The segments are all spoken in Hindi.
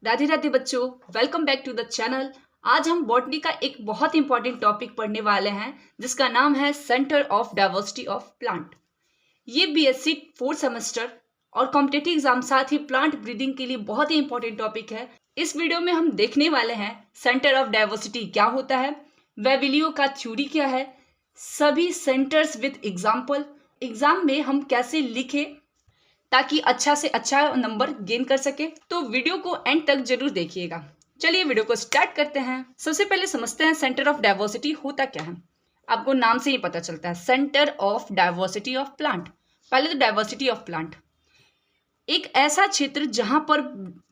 राधे राधे बच्चों, welcome back to the channel. आज हम बॉटनी का एक बहुत इंपॉर्टेंट टॉपिक पढ़ने वाले हैं जिसका नाम है centre of diversity of plant. ये बीएससी फोर्थ सेमेस्टर और कॉम्पिटिटिव एग्जाम साथ ही प्लांट ब्रीडिंग के लिए बहुत ही इंपॉर्टेंट टॉपिक है। इस वीडियो में हम देखने वाले हैं सेंटर ऑफ डाइवर्सिटी क्या होता है, वेविलियो का थ्योरी क्या है, सभी सेंटर्स विद एग्जाम्पल, एग्जाम में हम कैसे लिखें ताकि अच्छा से अच्छा नंबर गेन कर सके। तो वीडियो को एंड तक जरूर देखिएगा। चलिए वीडियो को स्टार्ट करते हैं। सबसे पहले समझते हैं सेंटर ऑफ डाइवर्सिटी होता क्या है। आपको नाम से ही पता चलता है, centre of diversity of plant. पहले तो डाइवर्सिटी ऑफ प्लांट, एक ऐसा क्षेत्र जहां पर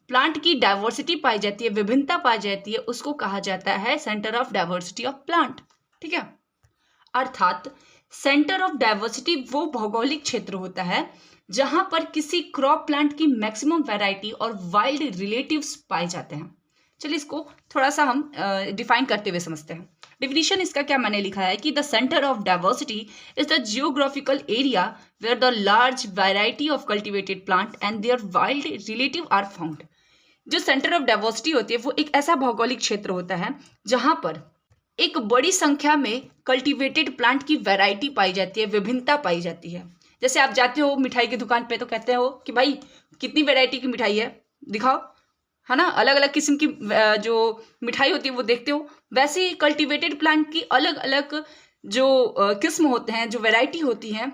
प्लांट की डाइवर्सिटी पाई जाती है, विभिन्नता पाई जाती है, उसको कहा जाता है centre of diversity of plant. ठीक है, अर्थात सेंटर ऑफ डाइवर्सिटी वो भौगोलिक क्षेत्र होता है जहां पर किसी क्रॉप प्लांट की मैक्सिमम वैरायटी और वाइल्ड रिलेटिव्स पाए जाते हैं। चलिए इसको थोड़ा सा हम डिफाइन करते हुए समझते हैं। डिफिनीशन इसका क्या मैंने लिखा है कि the centre of diversity is the geographical area where the large variety of cultivated plant and their wild relative are found. जो सेंटर ऑफ डाइवर्सिटी होती है वो एक ऐसा भौगोलिक क्षेत्र होता है जहां पर एक बड़ी संख्या में कल्टीवेटेड प्लांट की वैरायटी पाई जाती है, विभिन्नता पाई जाती है। जैसे आप जाते हो मिठाई की दुकान पे तो कहते हो कि भाई कितनी वैरायटी की मिठाई है, दिखाओ, है ना। अलग अलग किस्म की जो मिठाई होती है वो देखते हो। वैसे ही कल्टीवेटेड प्लांट की अलग अलग जो किस्म होते हैं, जो वैरायटी होती हैं,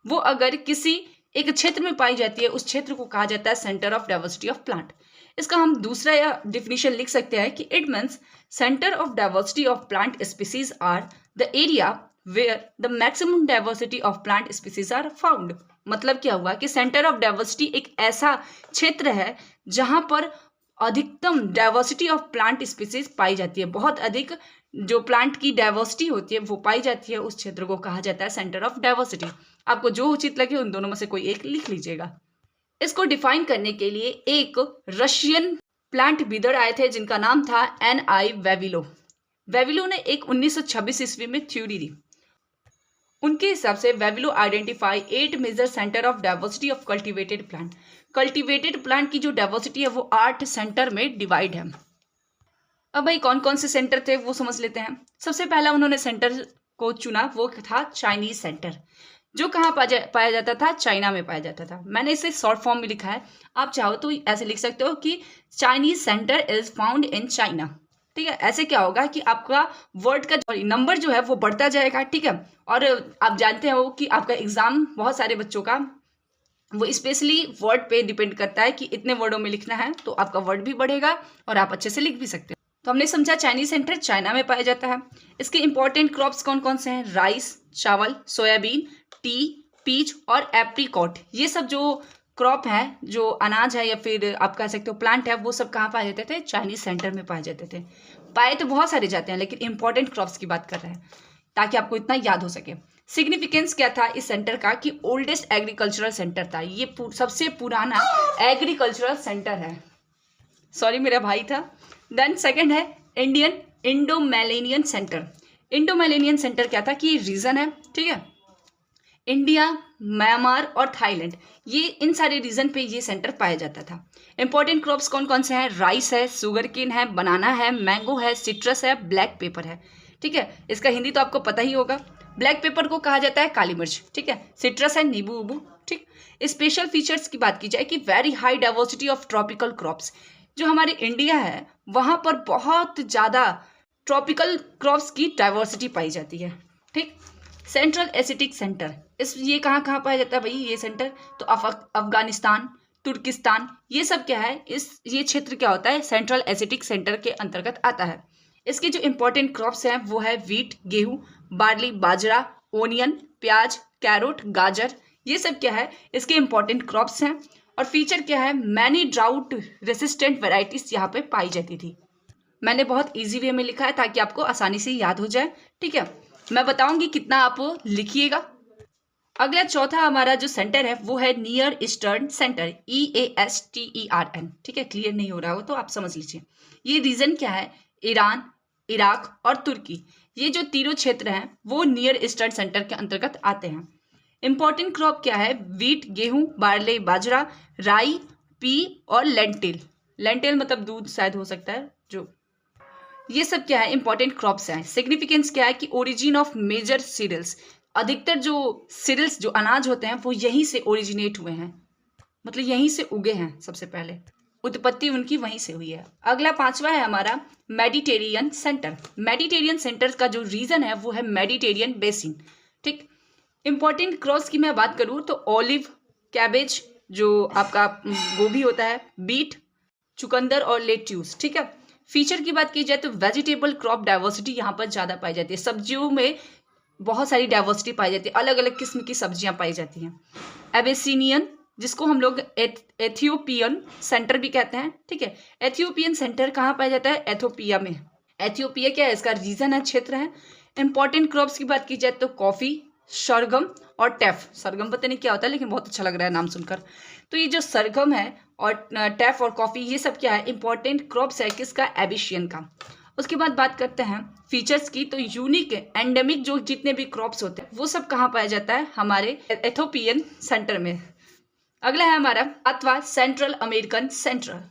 वो अगर किसी एक क्षेत्र में पाई जाती है, उस क्षेत्र को कहा जाता है centre of diversity of plant. इसका हम दूसरा या डिफिनीशन लिख सकते हैं कि it means centre of diversity of plant species are the area where the maximum diversity of plant species are found. मतलब क्या हुआ कि सेंटर ऑफ डाइवर्सिटी एक ऐसा क्षेत्र है जहां पर अधिकतम डाइवर्सिटी ऑफ प्लांट स्पीसीज पाई जाती है, बहुत अधिक जो प्लांट की डाइवर्सिटी होती है वो पाई जाती है, उस क्षेत्र को कहा जाता है सेंटर ऑफ डाइवर्सिटी। आपको जो उचित लगे उन दोनों में से कोई एक लिख लीजिएगा। इसको डिफाइन करने के लिए एक रशियन प्लांट ब्रीडर आए थे जिनका नाम था N.I. वेविलो। वेविलो ने एक 1926 ईस्वी में थ्योरी दी। उनके हिसाब से Vavilov identify 8 major centre of diversity of cultivated plant. Cultivated plant की जो डाइवर्सिटी है वो 8 सेंटर में डिवाइड है। अब भाई कौन कौन से सेंटर थे वो समझ लेते हैं। सबसे पहला उन्होंने सेंटर को चुना, वो था चाइनीज सेंटर, जो कहाँ पाया जाता था, चाइना में पाया जाता था। मैंने इसे शॉर्ट फॉर्म में लिखा है, आप चाहो तो ऐसे लिख सकते हो कि Chinese centre is found in China. ठीक है, ऐसे क्या होगा कि आपका वर्ड का नंबर जो है वो बढ़ता जाएगा। ठीक है, और आप जानते हो कि आपका एग्जाम बहुत सारे बच्चों का वो स्पेशली वर्ड पे डिपेंड करता है कि इतने वर्डों में लिखना है, तो आपका वर्ड भी बढ़ेगा और आप अच्छे से लिख भी सकते हो। तो हमने समझा चाइनीज सेंटर चाइना में पाया जाता है। इसके इंपॉर्टेंट क्रॉप्स कौन कौन से हैं, राइस, चावल, सोयाबीन, टी, पीच और एप्रीकॉट। ये सब जो क्रॉप है, जो अनाज है या फिर आप कह सकते हो प्लांट है, वो सब कहाँ पाए जाते थे, चाइनीज सेंटर में पाए जाते थे। पाए तो बहुत सारे जाते हैं लेकिन इंपॉर्टेंट क्रॉप्स की बात कर रहे हैं ताकि आपको इतना याद हो सके। सिग्निफिकेंस क्या था इस सेंटर का कि ओल्डेस्ट एग्रीकल्चरल सेंटर था, ये सबसे पुराना एग्रीकल्चरल सेंटर है। सॉरी मेरा भाई था। देन सेकंड है इंडो मैलेनियन सेंटर। इंडो मैलेनियन सेंटर क्या था कि ये रीजन है, ठीक है, इंडिया, म्यांमार और थाईलैंड, ये इन सारे रीजन पे ये सेंटर पाया जाता था। इंपॉर्टेंट क्रॉप्स कौन कौन से हैं, राइस है, शुगर केन है, बनाना है, मैंगो है, सिट्रस है, ब्लैक पेपर है। ठीक है, इसका हिंदी तो आपको पता ही होगा। ब्लैक पेपर को कहा जाता है काली मिर्च। ठीक है, सिट्रस है नींबू उबू। ठीक, स्पेशल फीचर्स की बात की जाए कि very high diversity of tropical crops. जो हमारे इंडिया है वहां पर बहुत ज़्यादा ट्रॉपिकल क्रॉप्स की डाइवर्सिटी पाई जाती है। ठीक, सेंट्रल एसिटिक सेंटर, ये कहाँ कहाँ पाया जाता है भाई ये सेंटर, तो अफगानिस्तान, तुर्किस्तान, ये सब क्या है, ये क्षेत्र क्या होता है, सेंट्रल एसिटिक सेंटर के अंतर्गत आता है। इसके जो इंपॉर्टेंट क्रॉप्स हैं वो है वीट, गेहूं, बार्ली, बाजरा, ओनियन, प्याज, कैरोट, गाजर, ये सब क्या है, इसके इंपॉर्टेंट क्रॉप्स हैं। और फीचर क्या है, मैनी ड्राउट रेसिस्टेंट वेराइटीज यहाँ पे पाई जाती थी। मैंने बहुत इजी वे में लिखा है ताकि आपको आसानी से याद हो जाए। ठीक है, मैं बताऊंगी कितना आप लिखिएगा। अगला चौथा हमारा जो सेंटर है वो है नियर ईस्टर्न सेंटर, EASTERN। ठीक है, क्लियर नहीं हो रहा हो तो आप समझ लीजिए। ये रीजन क्या है, ईरान, इराक और तुर्की, ये जो तीनों क्षेत्र हैं वो नियर ईस्टर्न सेंटर के अंतर्गत आते हैं। इंपॉर्टेंट क्रॉप क्या है, वीट, गेहूं, बार्ले, बाजरा, राई, पी और लेंटिल। लेंटिल मतलब दूध शायद हो सकता है। जो ये सब क्या है, इंपॉर्टेंट क्रॉप्स हैं। सिग्निफिकेंस क्या है कि ओरिजिन ऑफ मेजर सीरियल्स, अधिकतर जो सीरियल्स जो अनाज होते हैं वो यहीं से ओरिजिनेट हुए हैं, मतलब यहीं से उगे हैं, सबसे पहले उत्पत्ति उनकी वहीं से हुई है। अगला 5वां है हमारा मेडिटेरियन सेंटर। मेडिटेरियन सेंटर का जो रीजन है वो है मेडिटेरियन बेसिन। ठीक, इंपॉर्टेंट क्रॉप्स की मैं बात करूँ तो ऑलिव, कैबेज जो आपका गोभी होता है, बीट, चुकंदर और लेट्यूस। ठीक है, फीचर की बात की जाए तो वेजिटेबल क्रॉप डाइवर्सिटी यहाँ पर ज़्यादा पाई जाती है। सब्जियों में बहुत सारी डाइवर्सिटी पाई जाती है, अलग अलग किस्म की सब्जियां पाई जाती हैं। एबेसिनियन, जिसको हम लोग एथियोपियन सेंटर भी कहते हैं। ठीक है, एथियोपियन सेंटर कहाँ पाया जाता है? एथियोपिया में। एथियोपिया क्या है? इसका रीजन है, क्षेत्र है। इंपॉर्टेंट क्रॉप्स की बात की जाए तो कॉफी, सरगम और टेफ। सरगम पता नहीं क्या होता है, लेकिन बहुत अच्छा लग रहा है नाम सुनकर। तो ये जो सरगम है और टेफ और कॉफी, ये सब क्या है? इंपॉर्टेंट क्रॉप्स है किसका? एबिशियन का। उसके बाद बात करते हैं फीचर्स की, तो यूनिक एंडेमिक जो जितने भी क्रॉप्स होते हैं वो सब कहाँ पाया जाता है? हमारे एथियोपियन सेंटर में। अगला है हमारा अथवा सेंट्रल अमेरिकन सेंटर।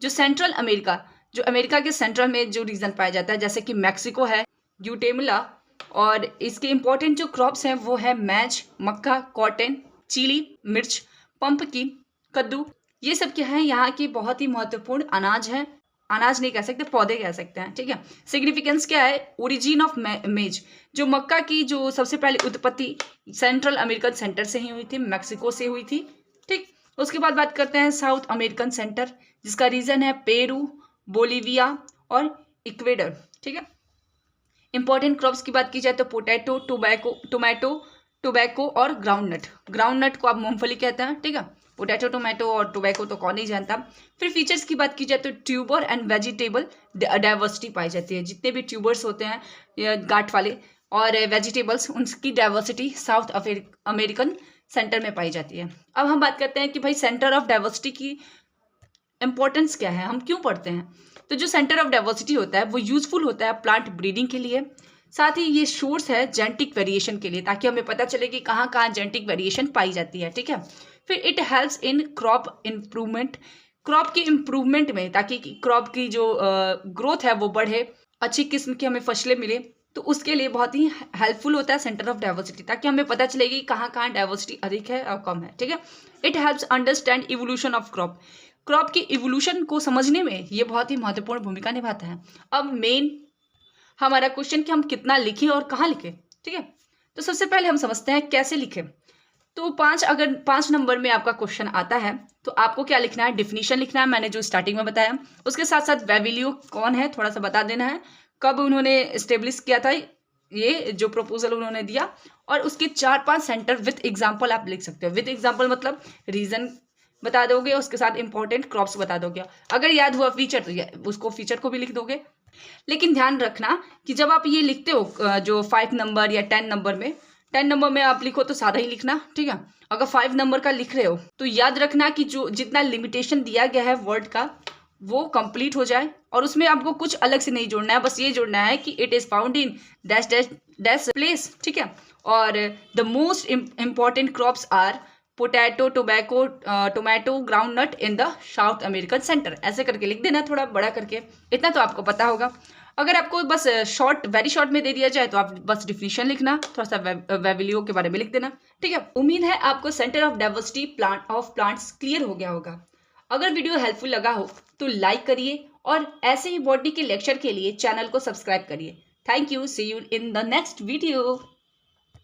जो सेंट्रल अमेरिका, जो अमेरिका के सेंट्रल में जो रीजन पाया जाता है, जैसे कि मैक्सिको है, ग्वाटेमाला, और इसके इंपॉर्टेंट जो क्रॉप्स हैं वो है मैज, मक्का, कॉटन, चिली, मिर्च, पंपकिन, कद्दू। ये सब क्या है? यहाँ की बहुत ही महत्वपूर्ण अनाज है। अनाज नहीं कह सकते, पौधे कह सकते हैं। ठीक है, सिग्निफिकेंस क्या है? ओरिजिन ऑफ मेज, जो मक्का की जो सबसे पहले उत्पत्ति सेंट्रल अमेरिकन सेंटर से ही हुई थी, मैक्सिको से हुई थी। ठीक, उसके बाद बात करते हैं साउथ अमेरिकन सेंटर, जिसका रीजन है पेरू, बोलीविया और इक्वेडर। ठीक है, इंपॉर्टेंट क्रॉप्स की बात की जाए तो पोटैटो, टोबैको और ग्राउंडनट। ग्राउंडनट को आप मूंगफली कहते हैं। ठीक है, पोटैटो, टोमेटो और टोबैको तो कौन नहीं जानता। फिर फीचर्स की बात की जाए तो ट्यूबर एंड वेजिटेबल डाइवर्सिटी पाई जाती है। जितने भी ट्यूबर्स होते हैं गांठ वाले और वेजिटेबल्स, उनकी डाइवर्सिटी साउथ अमेरिकन सेंटर में पाई जाती है। अब हम बात करते हैं कि भाई सेंटर ऑफ डाइवर्सिटी की इंपॉर्टेंस क्या है, हम क्यों पढ़ते हैं? तो जो सेंटर ऑफ डाइवर्सिटी होता है वो यूजफुल होता है प्लांट ब्रीडिंग के लिए, साथ ही ये सोर्स है जेनेटिक वेरिएशन के लिए, ताकि हमें पता चले कि कहाँ कहाँ जेनेटिक वेरिएशन पाई जाती है। ठीक है, फिर it helps in crop improvement, crop की इम्प्रूवमेंट में, ताकि क्रॉप की जो ग्रोथ है वो बढ़े, अच्छी किस्म की हमें फसलें मिले, तो उसके लिए बहुत ही हेल्पफुल होता है सेंटर ऑफ डाइवर्सिटी, ताकि हमें पता चलेगी कहाँ कहाँ डाइवर्सिटी अधिक है और कम है। ठीक है, it helps understand evolution of crop, crop की इवोल्यूशन को समझने में ये बहुत ही महत्वपूर्ण भूमिका निभाता है। अब मेन हमारा क्वेश्चन कि हम कितना लिखें और कहाँ लिखें। ठीक है, तो सबसे पहले हम समझते हैं कैसे लिखें। तो अगर 5 नंबर में आपका क्वेश्चन आता है तो आपको क्या लिखना है? डिफिनीशन लिखना है, मैंने जो स्टार्टिंग में बताया। उसके साथ साथ वेविलियो कौन है थोड़ा सा बता देना है, कब उन्होंने इस्टेब्लिश किया था, ये जो प्रपोजल उन्होंने दिया, और उसके 4-5 सेंटर विद एग्जाम्पल आप लिख सकते हो। विद एग्जाम्पल मतलब रीजन बता दोगे, उसके साथ इंपॉर्टेंट क्रॉप्स बता दोगे। अगर याद हुआ फीचर तो उसको फीचर को भी लिख दोगे। लेकिन ध्यान रखना कि जब आप ये लिखते हो जो 5 नंबर या 10 नंबर में, 10 नंबर में आप लिखो तो सादा ही लिखना। ठीक है, अगर 5 नंबर का लिख रहे हो तो याद रखना कि जो जितना लिमिटेशन दिया गया है वर्ड का वो कंप्लीट हो जाए, और उसमें आपको कुछ अलग से नहीं जोड़ना है, बस ये जोड़ना है कि it is found in dash dash dash place. ठीक है, और the most important crops are potato, tomato, groundnut in the South American centre. ऐसे करके लिख देना, थोड़ा बड़ा करके, इतना तो आपको पता होगा। अगर आपको बस वेरी शॉर्ट में दे दिया जाए तो आप बस डिफिनीशन लिखना, थोड़ा सा वेविलियो के बारे में लिख देना। ठीक है, उम्मीद है आपको centre of diversity plants clear हो गया होगा। अगर वीडियो हेल्पफुल लगा हो तो लाइक करिए, और ऐसे ही बॉटनी के लेक्चर के लिए चैनल को सब्सक्राइब करिए। Thank you, see you in the next video.